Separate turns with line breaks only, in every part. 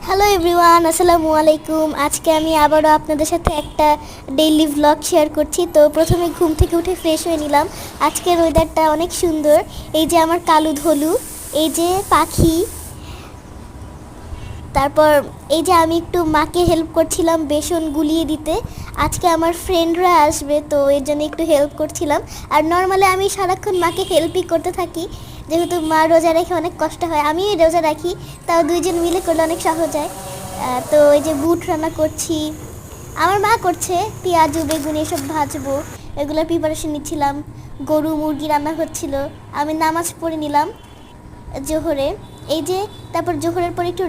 Hello everyone, আসসালামু আলাইকুম। আজকে আমি আবারও আপনাদের সাথে একটা ডেইলি ভ্লগ শেয়ার করছি। তো প্রথমে ঘুম থেকে উঠে ফ্রেশ হয়ে নিলাম। আজকের ওয়েদারটা অনেক সুন্দর। এই যে আমার কালু ধলু, এই যে পাখি, তারপর এই যে আমি একটু মাকে হেল্প করছিলাম বেসন গুলিয়ে দিতে। আজকে আমার ফ্রেন্ডরা আসবে, তো এর জন্য একটু হেল্প করছিলাম। আর নর্মালি আমি সারাক্ষণ মাকে হেল্পই করতে থাকি, যেহেতু মা রোজা রেখে অনেক কষ্ট হয়। আমি রোজা রাখি, তাও দুইজন মিলে করলে অনেক সহজ হয়। তো এই যে বুট রান্না করছি, আমার মা করছে। পেঁয়াজু বেগুন এসব ভাজবো, এগুলোর প্রিপারেশন নিচ্ছিলাম। গরু মুরগি রান্না হচ্ছিল। আমি নামাজ পড়ে নিলাম জোহরে। এই যে তারপর জোহরের পর একটু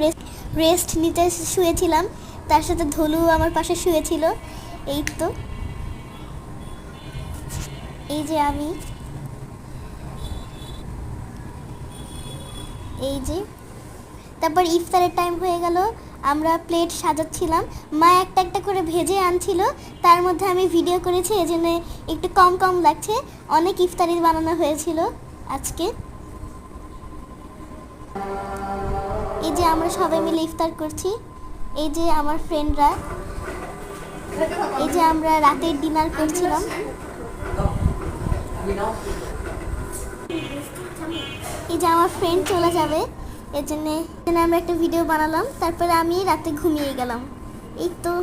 রেস্ট নিতে শুয়েছিলাম। তার সাথে ধলু আমার পাশে শুয়েছিল। এই তো, এই যে আমি, এই যে তারপর ইফতারের টাইম হয়ে গেল। আমরা প্লেট সাজাচ্ছিলাম। মা একটা একটা করে ভেজে আনছিল, তার মধ্যে আমি ভিডিও করেছি, এজন্য একটু কম কম লাগছে। অনেক ইফতারি বানানো হয়েছিল আজকে। এই যে আমরা সবাই মিলে ইফতার করছি। এই যে আমার ফ্রেন্ডরা, এই যে আমরা রাতের ডিনার করছিলাম। এই যে আমার ফ্রেন্ড চলে যাবে, এর জন্য আমরা একটা ভিডিও বানালাম। তারপরে আমি রাতে ঘুমিয়ে গেলাম। এই তো।